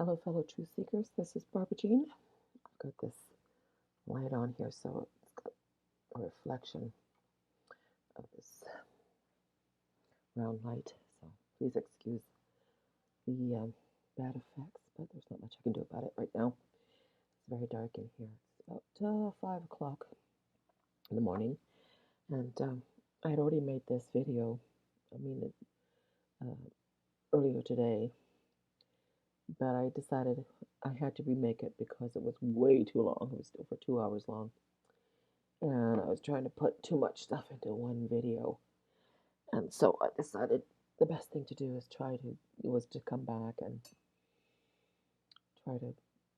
Hello, fellow truth seekers. This is Barbara Jean. I've got this light on here, so it's got a reflection of this round light. So please excuse the bad effects, but there's not much I can do about it right now. It's very dark in here. It's about 5 o'clock in the morning, and I had already made this video. Uh, earlier today, but I decided I had to remake it because it was way too long. It was over 2 hours long. And I was trying to put too much stuff into one video. And so I decided the best thing to do was to come back and try to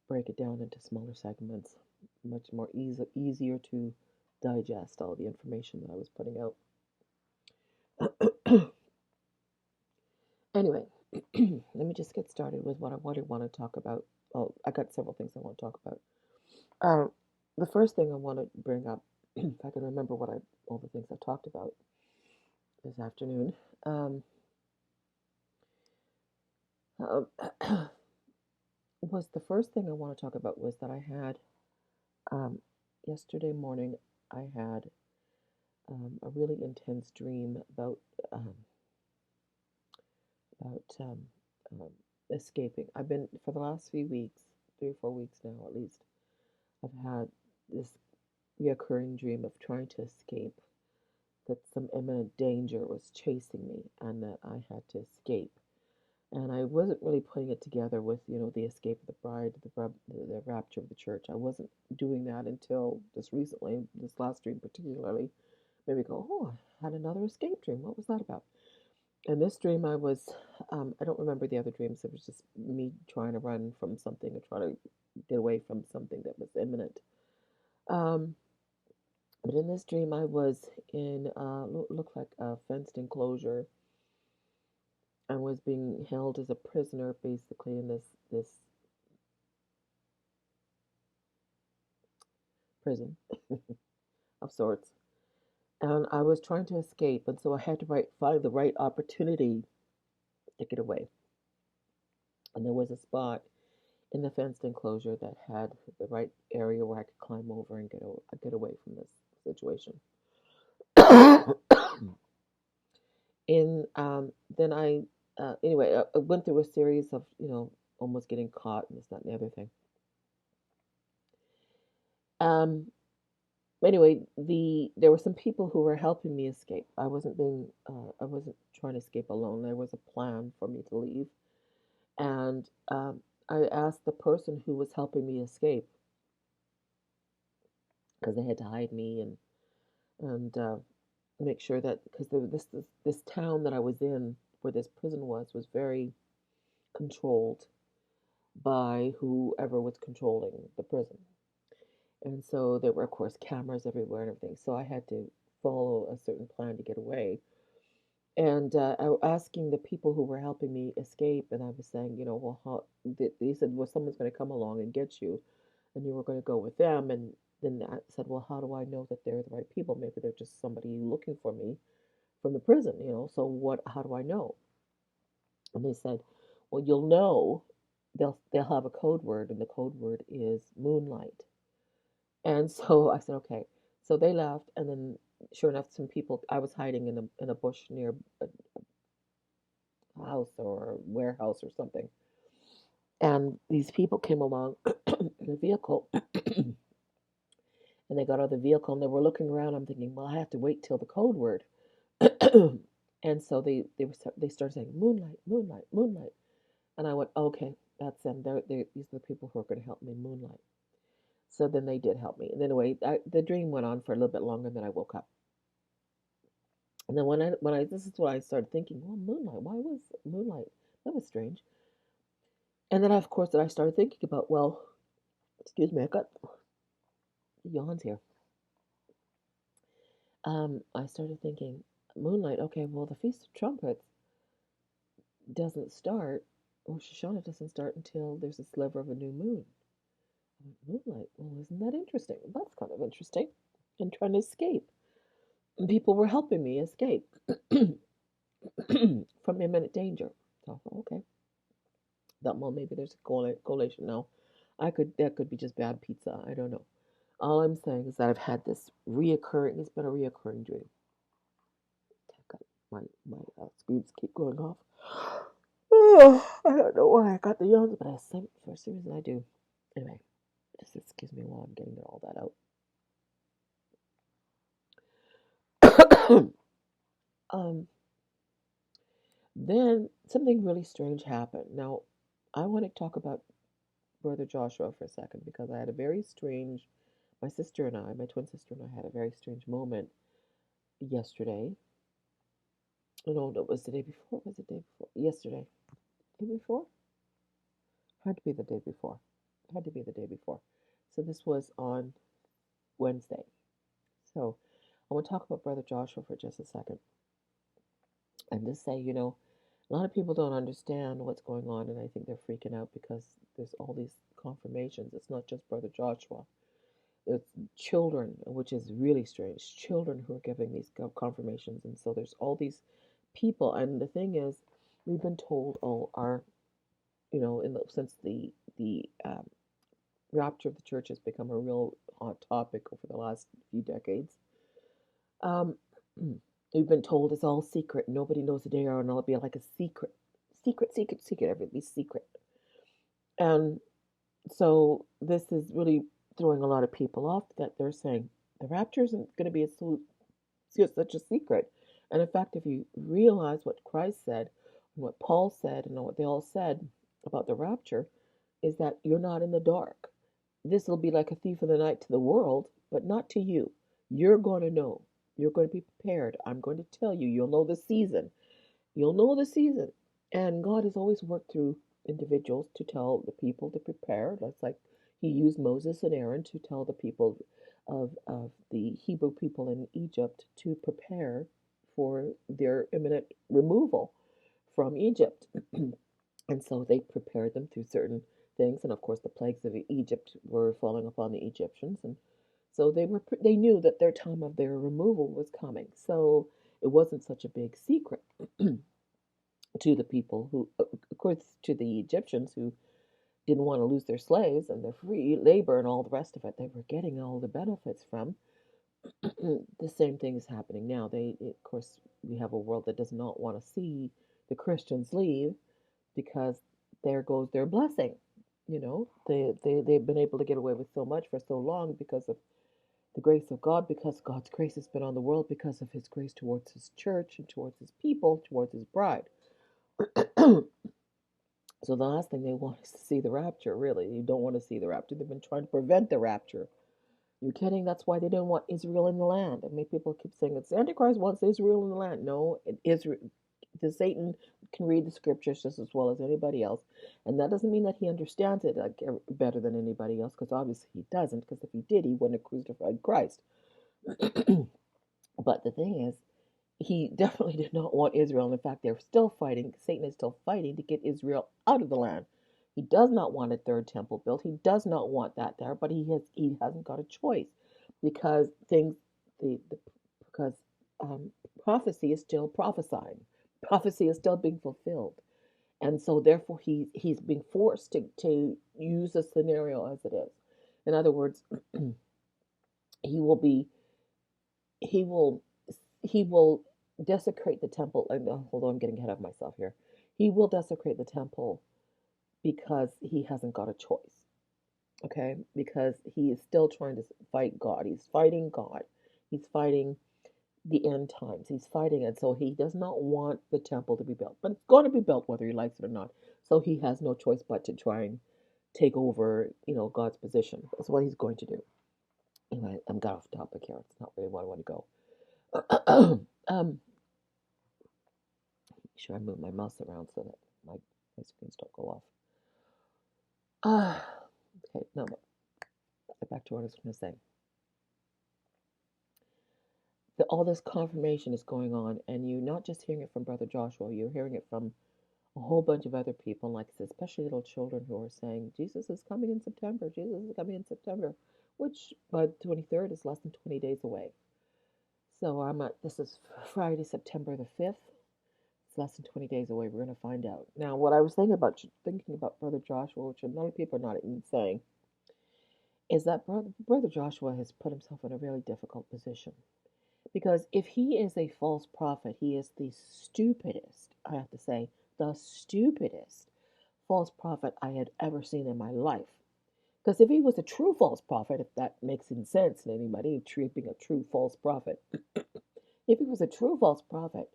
break it down into smaller segments, much more easier to digest all the information that I was putting out. Anyway, let me just get started with what I want to talk about. Oh, I got several things I want to talk about. The first thing I want to bring up, if I can remember all the things I talked about this afternoon, was the first thing I want to talk about was that I had yesterday morning. I had a really intense dream um, about escaping. I've been for the last few weeks, 3 or 4 weeks now at least. I've had this reoccurring dream of trying to escape, that some imminent danger was chasing me, and that I had to escape. And I wasn't really putting it together with, the escape of the bride, the rapture of the church. I wasn't doing that until just recently, this last dream particularly. Maybe go, oh, I had another escape dream. What was that about? In this dream, I don't remember the other dreams. It was just me trying to run from something or try to get away from something that was imminent. Um, but in this dream, I was in, looked like a fenced enclosure. I was being held as a prisoner, basically, in this prison of sorts. And I was trying to escape, and so I had to find the right opportunity to get away. And there was a spot in the fenced enclosure that had the right area where I could climb over and get away from this situation. in Then anyway, I went through a series of almost getting caught and this, that, and the other thing. Anyway, there were some people who were helping me escape. I wasn't trying to escape alone. There was a plan for me to leave, and I asked the person who was helping me escape, because they had to hide me and make sure that, because this town that I was in, where this prison was very controlled by whoever was controlling the prison. And so there were, of course, cameras everywhere and everything. So I had to follow a certain plan to get away. And I was asking the people who were helping me escape, and I was saying, well, they said, well, someone's going to come along and get you, and you were going to go with them. And then I said, well, how do I know that they're the right people? Maybe they're just somebody looking for me from the prison, So how do I know? And they said, well, you'll know. They'll have a code word, and the code word is moonlight. And so I said, okay. So they left, and then sure enough, some people. I was hiding in a bush near a house or a warehouse or something, and these people came along in a vehicle, and they got out of the vehicle, and they were looking around. I'm thinking, well, I have to wait till the code word, and so they started saying moonlight, moonlight, moonlight, and I went, okay, that's them. These are the people who are going to help me, moonlight. So then they did help me. And anyway, the dream went on for a little bit longer, and then I woke up. And then this is what I started thinking. Well, moonlight. Why was moonlight? That was strange. And then of course I started thinking about, well, excuse me, I got yawns here. I started thinking, moonlight. Okay, well, the Feast of Trumpets doesn't start, or Shoshana doesn't start until there's a sliver of a new moon. Moonlight. Well, isn't that interesting? That's kind of interesting. And trying to escape. And people were helping me escape from imminent danger. So, okay. something. Well, maybe there's a correlation. No, that could be just bad pizza. I don't know. All I'm saying is that I've had this reoccurring. It's been a reoccurring dream. God, my screens keep going off. Oh, I don't know why I got the yawns, but for some reason I do. Anyway, just excuse me while I'm getting all that out. Then something really strange happened. Now, I want to talk about Brother Joshua for a second because I had a very strange. My sister and I, my twin sister and I, had a very strange moment yesterday. No, it was the day before. Was it the day before? Yesterday. Day before? Had to be the day before. Had to be the day before. So this was on Wednesday. So I want to talk about Brother Joshua for just a second and just say, a lot of people don't understand what's going on, and I think they're freaking out because there's all these confirmations. It's not just Brother Joshua. It's children, which is really strange. Children who are giving these confirmations, and so there's all these people. And the thing is, we've been told, since the rapture of the church has become a real hot topic over the last few decades. We've been told it's all secret. Nobody knows the day, or it'll be like a secret. Everything be secret. And so this is really throwing a lot of people off that they're saying the rapture isn't going to be such a secret. And in fact, if you realize what Christ said, and what Paul said, and what they all said about the rapture, is that you're not in the dark. This will be like a thief in the night to the world, but not to you. You're going to know. You're going to be prepared. I'm going to tell you. You'll know the season. You'll know the season. And God has always worked through individuals to tell the people to prepare. That's like he used Moses and Aaron to tell the people of the Hebrew people in Egypt to prepare for their imminent removal from Egypt. And so they prepared them through certain things. And of course, the plagues of Egypt were falling upon the Egyptians. And so they knew that their time of their removal was coming. So it wasn't such a big secret to the people who, of course, to the Egyptians who didn't want to lose their slaves and their free labor and all the rest of it. They were getting all the benefits from. The same thing is happening now. Of course, we have a world that does not want to see the Christians leave because there goes their blessing. They've been able to get away with so much for so long because of the grace of God, because God's grace has been on the world, because of his grace towards his church and towards his people, towards his bride. So the last thing they want is to see the rapture, really. You don't want to see the rapture. They've been trying to prevent the rapture. You're kidding? That's why they didn't want Israel in the land. I mean, people keep saying it's Antichrist wants Israel in the land. No, Israel. Satan can read the scriptures just as well as anybody else, and that doesn't mean that he understands it better than anybody else, because obviously he doesn't. Because if he did, he wouldn't have crucified Christ. But the thing is, he definitely did not want Israel. And in fact, they're still fighting. Satan is still fighting to get Israel out of the land. He does not want a third temple built. He does not want that there, but he hasn't got a choice because because prophecy is still prophesying. Prophecy is still being fulfilled. And so therefore he's being forced to use the scenario as it is. In other words, he will be he will he will desecrate the temple. Hold on, I'm getting ahead of myself here. He will desecrate the temple because he hasn't got a choice. Okay? Because he is still trying to fight God. He's fighting God. He's fighting the end times. He's fighting it. So he does not want the temple to be built. But it's going to be built whether he likes it or not. So he has no choice but to try and take over, God's position. That's what he's going to do. Anyway, I'm got off topic here. It's not really where I want to go. Make sure I move my mouse around so that my screens don't go off. Okay, now get back to what I was going to say. All this confirmation is going on, and you're not just hearing it from Brother Joshua, you're hearing it from a whole bunch of other people, like especially little children who are saying, Jesus is coming in September, Jesus is coming in September, which by the 23rd is less than 20 days away. So this is Friday, September the 5th. It's less than 20 days away. We're going to find out. Now, what I was thinking about Brother Joshua, which a lot of people are not even saying, is that Brother Joshua has put himself in a really difficult position. Because if he is a false prophet, he is the stupidest, I have to say, the stupidest false prophet I had ever seen in my life. Because if he was a true false prophet, if that makes any sense to anybody, being a true false prophet, if he was a true false prophet,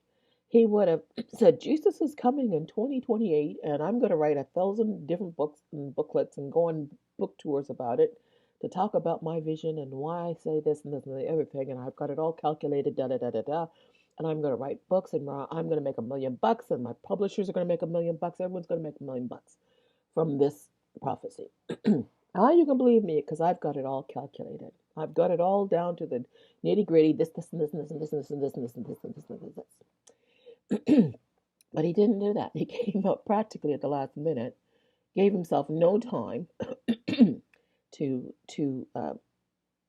he would have said, Jesus is coming in 2028, and I'm going to write 1,000 different books and booklets and go on book tours about it to talk about my vision and why I say this and this and the other thing, and I've got it all calculated, da da da da da. And I'm going to write books, and I'm going to make $1,000,000, and my publishers are going to make $1,000,000. Everyone's going to make $1,000,000 from this prophecy. How you can believe me? Because I've got it all calculated. I've got it all down to the nitty gritty. This, and this, and this, and this, and this, and this, and this, and this, and this, and this, and this. But he didn't do that. He came up practically at the last minute, gave himself no time to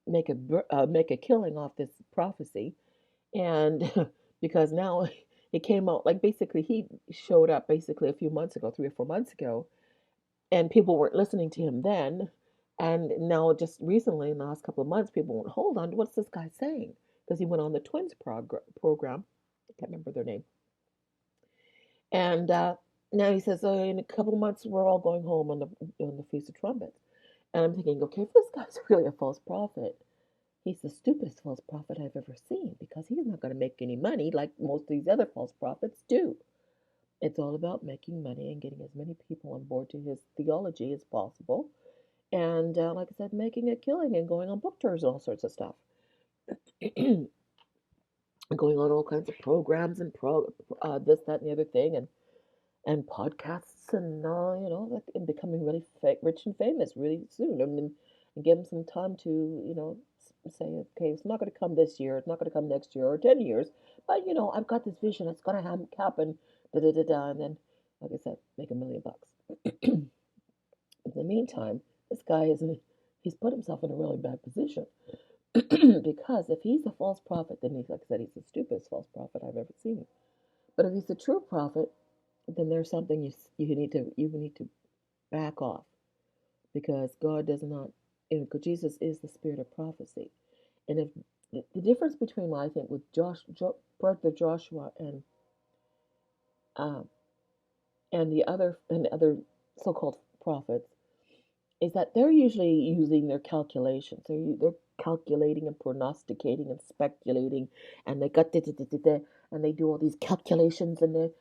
make a killing off this prophecy, and because now it came out like basically he showed up basically a few months ago, 3 or 4 months ago, and people weren't listening to him then. And now, just recently, in the last couple of months, people went, hold on, what's this guy saying? Because he went on the Twins program. I can't remember their name. And now he says, oh, in a couple of months, we're all going home on the Feast of Trumpets. And I'm thinking, okay, if this guy's really a false prophet, he's the stupidest false prophet I've ever seen, because he's not going to make any money like most of these other false prophets do. It's all about making money and getting as many people on board to his theology as possible. And like I said, making a killing and going on book tours and all sorts of stuff. Going on all kinds of programs and this, that, and the other thing, and podcasts, and and becoming really rich and famous really soon. I mean, and give him some time to say, okay, it's not going to come this year, it's not going to come next year or 10 years, but I've got this vision, it's going to happen, da da da da, and then, like I said, make $1,000,000. In the meantime, this guy he's put himself in a really bad position. Because if he's a false prophet, then like I said, he's the stupidest false prophet I've ever seen. But if he's a true prophet, then there's something you need to back off, because God does not. Because Jesus is the spirit of prophecy, and if the difference between what I think with Brother Joshua um, and the other so-called prophets is that they're usually using their calculations. They're calculating and prognosticating and speculating, and they got and they do all these calculations, and they're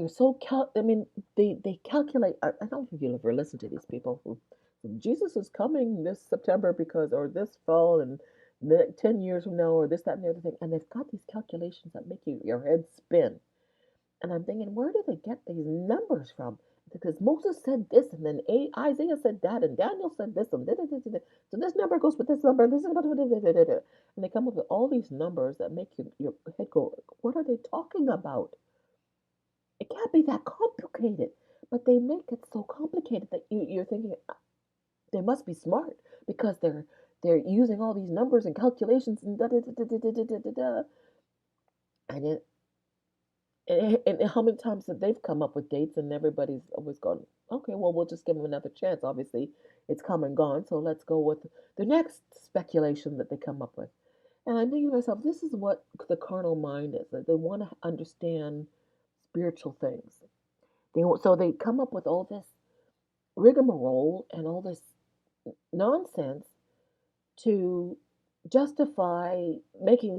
so I mean, they calculate. I don't know if you'll ever listen to these people who Jesus is coming this September or this fall, and 10 years from now, or this, that, and the other thing, and they've got these calculations that make your head spin. And I'm thinking, where do they get these numbers from? Because Moses said this, and then Isaiah said that, and Daniel said this, and so this number goes with this number, and this is and they come up with all these numbers that make your head go, what are they talking about? It can't be that complicated, but they make it so complicated that you're thinking they must be smart, because they're using all these numbers and calculations and and and how many times have they've come up with dates and everybody's always gone, okay, well, we'll just give them another chance. Obviously, it's come and gone, so let's go with the next speculation that they come up with. And I'm thinking to myself, this is what the carnal mind is. They want to understand spiritual things. So they come up with all this rigmarole and all this nonsense to justify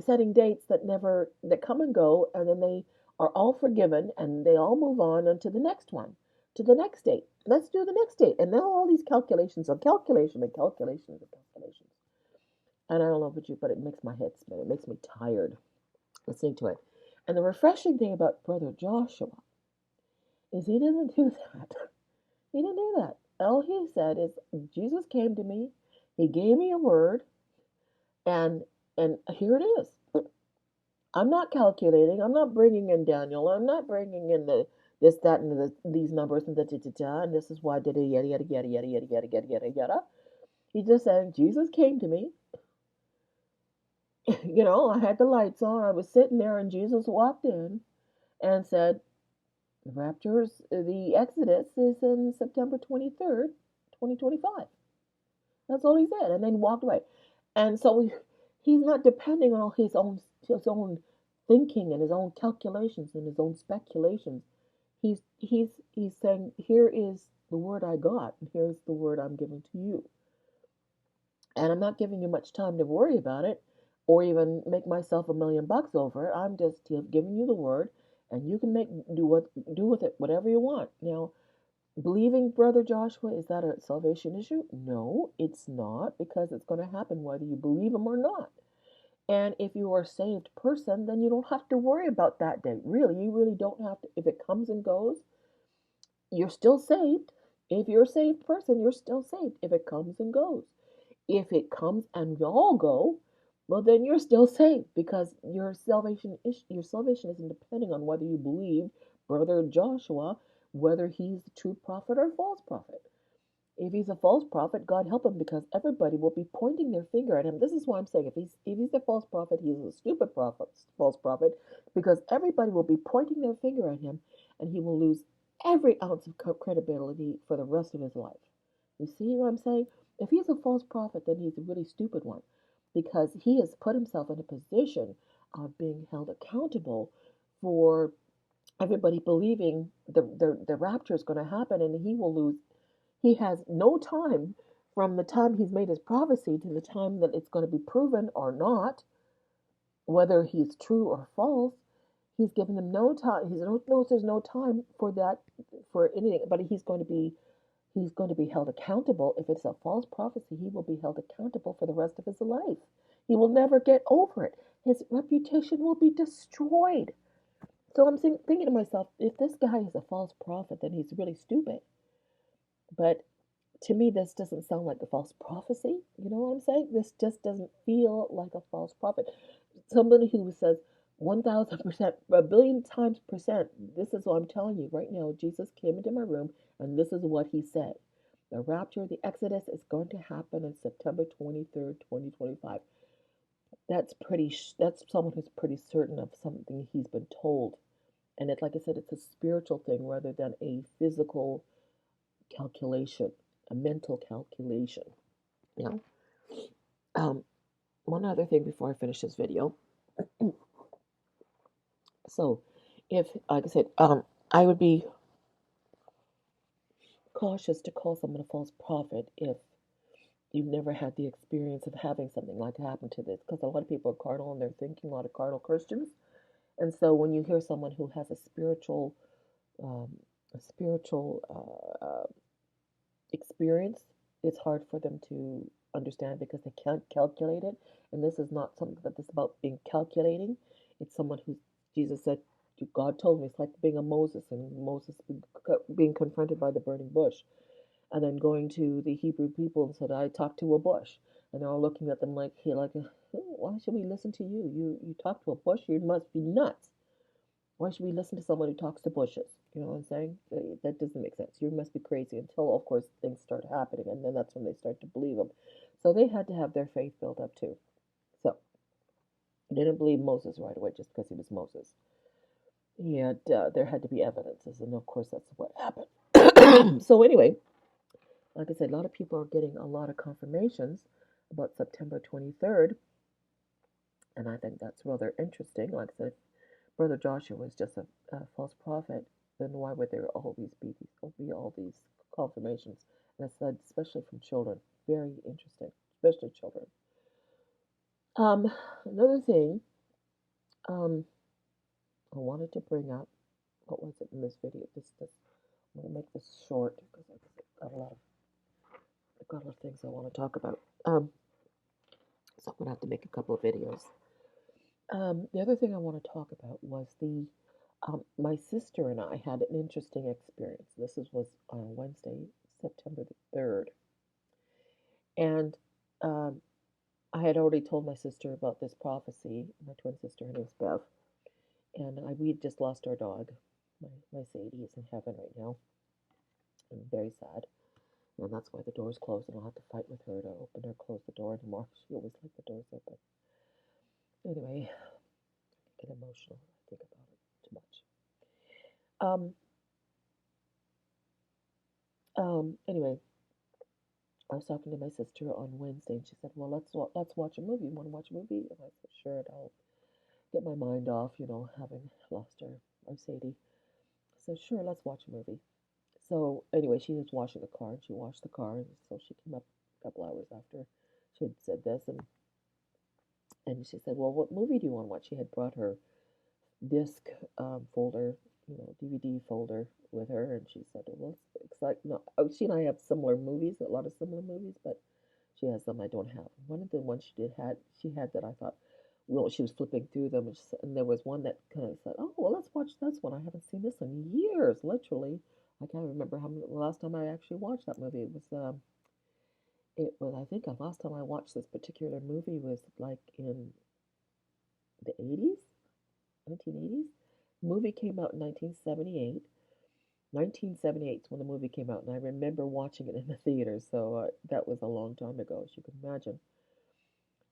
setting dates that come and go, and then they are all forgiven, and they all move on to the next one, to the next date. Let's do the next date. And now all these calculations of calculation and calculations and calculations. And I don't know about you, but it makes my head spin. It makes me tired listening to it. And the refreshing thing about Brother Joshua is he didn't do that. He didn't do that. All he said is, Jesus came to me, he gave me a word, and here it is. I'm not calculating. I'm not bringing in Daniel. I'm not bringing in this, that, and these numbers and and this is why yada yada yada yada yada yada yada yada yada yada. He's just saying Jesus came to me. I had the lights on. I was sitting there, and Jesus walked in and said, The raptures, the Exodus is in September 23rd, 2025. That's all he said, and then he walked away. And so he's not depending on his own thinking and his own calculations and his own speculations. He's saying, here is the word I got, and here's the word I'm giving to you. And I'm not giving you much time to worry about it or even make myself $1,000,000 over it. I'm just giving you the word, and you can do with it whatever you want. Now, believing, Brother Joshua, is that a salvation issue? No, it's not, because it's going to happen whether you believe him or not. And if you are a saved person, then you don't have to worry about that day. Really, you really don't have to. If it comes and goes, you're still saved. If you're a saved person, you're still saved if it comes and goes. If it comes and we all go, well, then you're still saved, because your salvation isn't depending on whether you believe Brother Joshua, whether he's the true prophet or false prophet. If he's a false prophet, God help him, because everybody will be pointing their finger at him. This is why I'm saying, if he's a false prophet, he's a stupid prophet, false prophet, because everybody will be pointing their finger at him, and he will lose every ounce of credibility for the rest of his life. You see what I'm saying? If he's a false prophet, then he's a really stupid one, because he has put himself in a position of being held accountable for everybody believing the rapture is going to happen, and he has no time from the time he's made his prophecy to the time that it's going to be proven or not, whether he's true or false. He's given them no time. He knows there's no time for that, for anything. But he's going to be held accountable. If it's a false prophecy, he will be held accountable for the rest of his life. He will never get over it. His reputation will be destroyed. So I'm thinking to myself, if this guy is a false prophet, then he's really stupid. But to me, this doesn't sound like a false prophecy. You know what I'm saying? This just doesn't feel like a false prophet. Somebody who says 1,000%, a billion times percent, this is what I'm telling you right now. Jesus came into my room, and this is what he said. The rapture, the Exodus, is going to happen on September 23rd, 2025. That's someone who's pretty certain of something he's been told. And it's, like I said, it's a spiritual thing rather than a physical calculation, a mental calculation. You know. One other thing before I finish this video. So, if, like I said, I would be cautious to call someone a false prophet if you've never had the experience of having something like happen to this, because a lot of people are carnal and they're thinking, a lot of carnal Christians. And so when you hear someone who has um, a spiritual experience, it's hard for them to understand because they can't calculate it. And this is not something that is about being calculating. It's someone who, Jesus said, God told me, it's like being a Moses, and Moses being confronted by the burning bush, and then going to the Hebrew people and said, I talked to a bush. And they're all looking at them like, why should we listen to you? You talk to a bush? You must be nuts. Why should we listen to someone who talks to bushes? You know what I'm saying? That doesn't make sense. You must be crazy, until, of course, things start happening, and then that's when they start to believe them. So they had to have their faith built up too. So they didn't believe Moses right away just because he was Moses. There had to be evidences, and of course that's what happened. So anyway, like I said, a lot of people are getting a lot of confirmations about September 23rd, and I think that's rather interesting. Like I said, Brother Joshua was just a false prophet, then why would there always be all these confirmations? And I said, especially from children, very interesting, especially children. Um, Another thing, um, I wanted to bring up. What was it in this video? I'm gonna make this short because I've got a lot of things I want to talk about. So I'm gonna have to make a couple of videos. The other thing I want to talk about was my sister and I had an interesting experience. Was on Wednesday, September the 3rd. And um, I had already told my sister about this prophecy. My twin sister, her name's Bev. And we just lost our dog. My Sadie is in heaven right now. I'm very sad. And that's why the door's closed, and I'll have to fight with her to open or close the door anymore. She always liked the doors open. Anyway, I get emotional when I think about it too much. Anyway, I was talking to my sister on Wednesday, and she said, "Well, let's watch a movie. You want to watch a movie?" And I said, "Sure, and I'll get my mind off, having lost our Sadie." So sure, let's watch a movie. So anyway, she was washing the car, and she washed the car, and so she came up a couple hours after she had said this, and she said, "Well, what movie do you want to watch?" She had brought her disc folder, DVD folder with her, and she said, "Well, it's exciting." No, she and I have similar movies, a lot of similar movies, but she has some I don't have. One of the ones she had that I thought, well, she was flipping through them, and there was one that kind of said, "Oh, well, let's watch this one. I haven't seen this in years, literally. I can't remember the last time I actually watched that movie. I think the last time I watched this particular movie was like in the 80s, 1980s. The movie came out in 1978. 1978 is when the movie came out, and I remember watching it in the theater, so that was a long time ago, as you can imagine.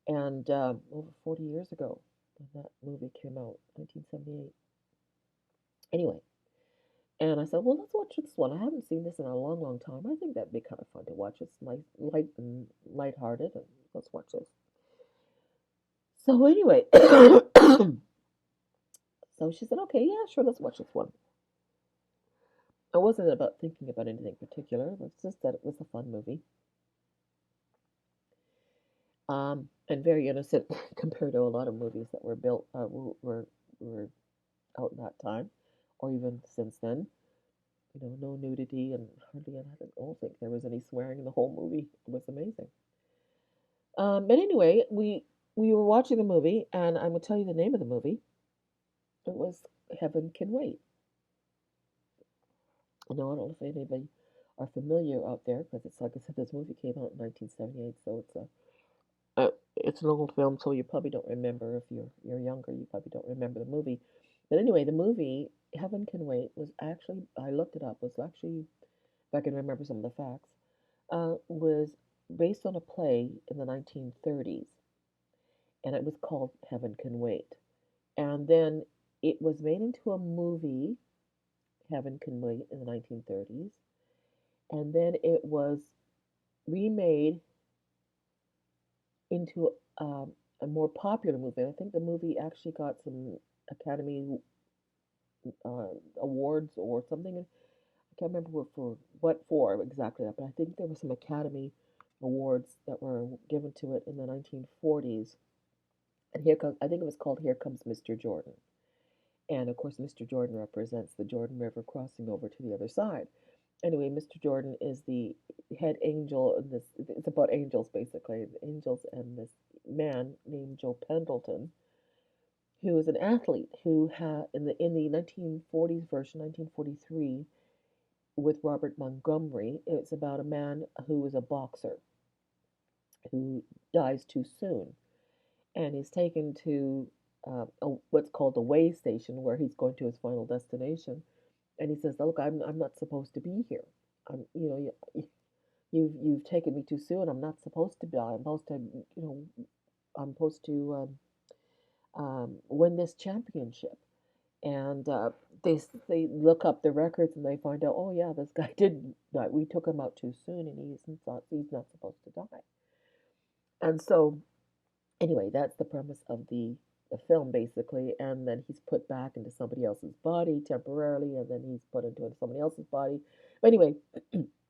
And over 40 years ago, when that movie came out, 1978. Anyway, and I said, well, let's watch this one. I haven't seen this in a long, long time. I think that'd be kind of fun to watch. It's nice, light and lighthearted, and let's watch this. So anyway, so she said, okay, yeah, sure, let's watch this one. I wasn't about thinking about anything particular. It was just that it was a fun movie, and very innocent compared to a lot of movies that were built were out in that time, or even since then. No nudity and hardly, I don't think there was any swearing in the whole movie. It was amazing. But anyway, we were watching the movie, and I'm gonna tell you the name of the movie. It was Heaven Can Wait. I don't know if anybody are familiar out there, because it's like I said, this movie came out in 1978, so it's an old film, so you probably don't remember. If you're younger, you probably don't remember the movie. But anyway, the movie Heaven Can Wait was actually, I looked it up, was actually, if I can remember some of the facts, was based on a play in the 1930s, and it was called Heaven Can Wait. And then it was made into a movie, Heaven Can Wait, in the 1930s, and then it was remade into a more popular movie. I think the movie actually got some Academy awards or something. I can't remember what for exactly, but I think there were some Academy awards that were given to it in the 1940s. And I think it was called Here Comes Mr. Jordan. And of course, Mr. Jordan represents the Jordan River crossing over to the other side. Anyway, Mr. Jordan is the head angel in this. It's about angels, basically. Angels and this man named Joe Pendleton, who is an athlete who had in the 1940s version, 1943, with Robert Montgomery. It's about a man who is a boxer who dies too soon, and he's taken to what's called a way station, where he's going to his final destination. And he says, "Look, I'm not supposed to be here. I'm you know you've taken me too soon. I'm not supposed to die. I'm supposed to win this championship." And they look up the records, and they find out, oh yeah, this guy did die. We took him out too soon, and he's not supposed to die. And so anyway, that's the premise of the film, basically. And then he's put back into somebody else's body temporarily, and then he's put into somebody else's body. But anyway,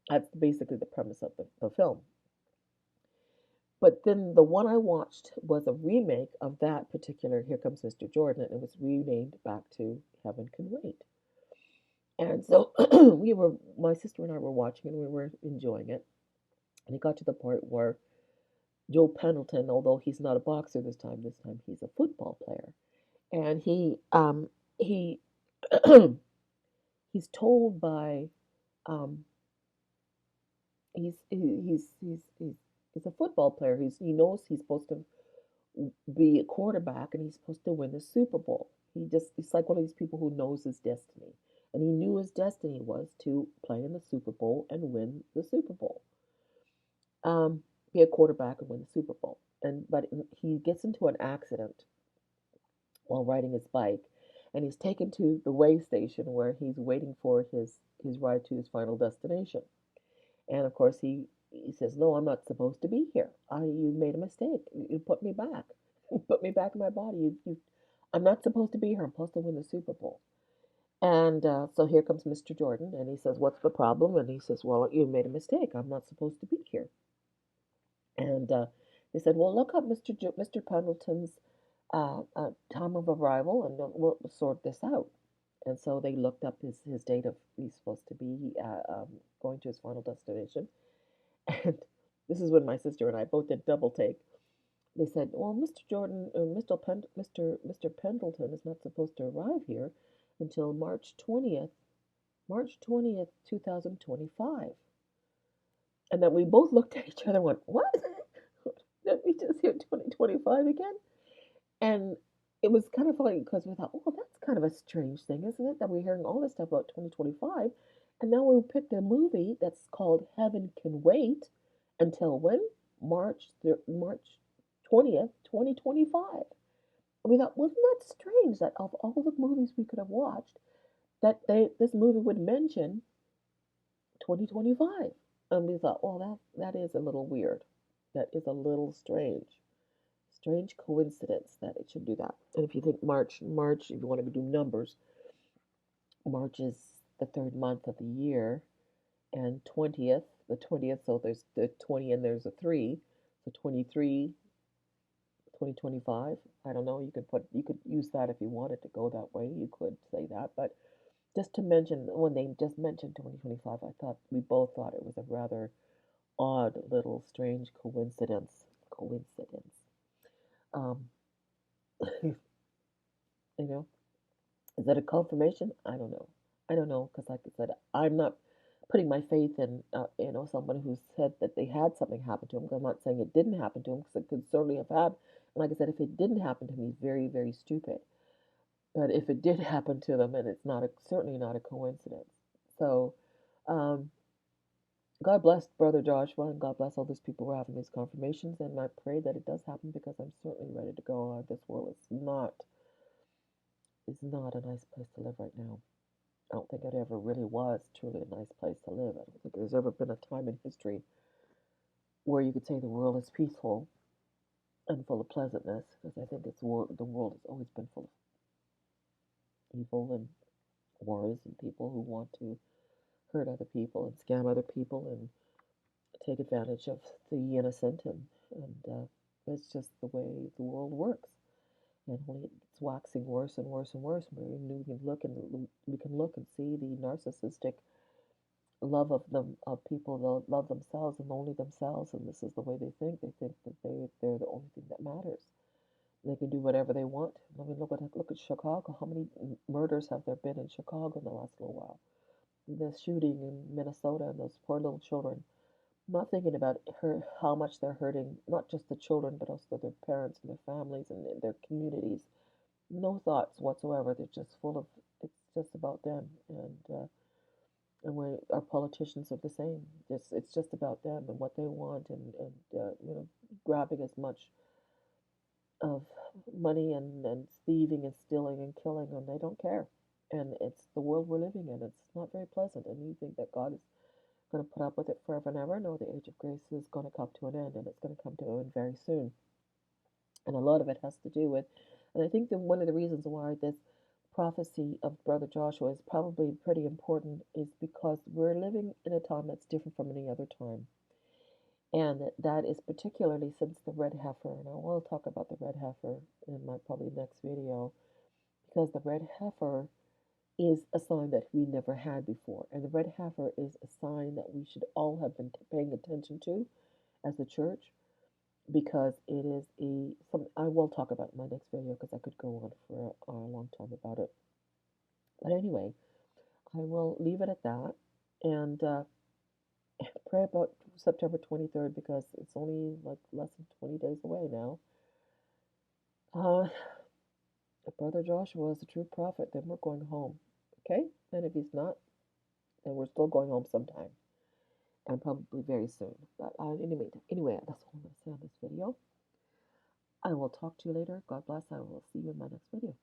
that's basically the premise of the film. But then the one I watched was a remake of that particular Here Comes Mr. Jordan, and it was renamed back to Heaven Can Wait. And so my sister and I were watching, and we were enjoying it. And it got to the part where Joe Pendleton, although he's not a boxer this time he's a football player, and he he's told by um, he's a football player. He knows he's supposed to be a quarterback, and he's supposed to win the Super Bowl. He's like one of these people who knows his destiny, and he knew his destiny was to play in the Super Bowl and win the Super Bowl. Um, be a quarterback and win the Super Bowl. But he gets into an accident while riding his bike, and he's taken to the way station where he's waiting for his ride to his final destination. And of course, he says, "No, I'm not supposed to be here. You made a mistake. You put me back. You put me back in my body. I'm not supposed to be here. I'm supposed to win the Super Bowl." And so here comes Mr. Jordan, and he says, "What's the problem?" And he says, "Well, you made a mistake. I'm not supposed to be here." And they said, "Well, look up Mr. Pendleton's time of arrival, and we'll sort this out." And so they looked up his date of he's supposed to be going to his final destination. And this is when my sister and I both did double take. They said, "Well, Mr. Jordan, Mr. Pendleton is not supposed to arrive here until March 20th, 2025." And then we both looked at each other and went, "What? Did we just hear 2025 again?" And it was kind of funny because we thought, "Oh, that's kind of a strange thing, isn't it? That we're hearing all this stuff about 2025, and now we picked a movie that's called Heaven Can Wait until when? March 20th, 2025." And we thought, wasn't that strange that of all the movies we could have watched, that this movie would mention 2025? And we thought, well, that is a little weird. That is a little strange. Strange coincidence that it should do that. And if you think March, if you want to do numbers, March is the third month of the year, and 20th, so there's the 20 and there's a 3, so 23, 2025. I don't know, you could use that if you wanted to go that way, you could say that, but just to mention, when they just mentioned 2025, we both thought it was a rather odd little strange coincidence. Um, you know, is that a confirmation? I don't know. I don't know because, like I said, I'm not putting my faith in, someone who said that they had something happen to him. I'm not saying it didn't happen to him because it could certainly have had. And like I said, if it didn't happen to him, he's very, very stupid. But if it did happen to them, and it's certainly not a coincidence. So, um, God bless Brother Joshua, and God bless all those people who are having these confirmations. And I pray that it does happen because I'm certainly ready to go. This world is not a nice place to live right now. I don't think it ever really was truly a nice place to live. I don't think there's ever been a time in history where you could say the world is peaceful and full of pleasantness, because I think the world has always been full of evil and wars and people who want to hurt other people and scam other people and take advantage of the innocent, and it's just the way the world works. And when it's waxing worse and worse and worse, we can look and see the narcissistic love of people that love themselves and only themselves, and this is the way they think. They think that they're the only thing that matters. They can do whatever they want. I mean, look at Chicago. How many murders have there been in Chicago in the last little while? The shooting in Minnesota and those poor little children. Not thinking about how much they're hurting, not just the children, but also their parents and their families and their communities. No thoughts whatsoever. They're just full of. It's just about them, and our politicians are the same. It's just about them and what they want, and grabbing as much of money and thieving and stealing and killing, and they don't care. And it's the world we're living in. It's not very pleasant. And you think that God is going to put up with it forever and ever? No, the age of grace is going to come to an end, and it's going to come to an end very soon. And a lot of it has to do with, and I think that one of the reasons why this prophecy of Brother Joshua is probably pretty important is because we're living in a time that's different from any other time. And that is particularly since the red heifer. And I will talk about the red heifer in my probably next video, because the red heifer is a sign that we never had before. And the red heifer is a sign that we should all have been paying attention to as a church, because it is some I will talk about in my next video because I could go on for a long time about it. But anyway, I will leave it at that, and pray about September 23rd, because it's only like less than 20 days away now. Uh, if Brother Joshua is a true prophet, then we're going home. Okay? And if he's not, then we're still going home sometime, and probably very soon. But anyway, that's all I'm going to say on this video. I will talk to you later. God bless. I will see you in my next video.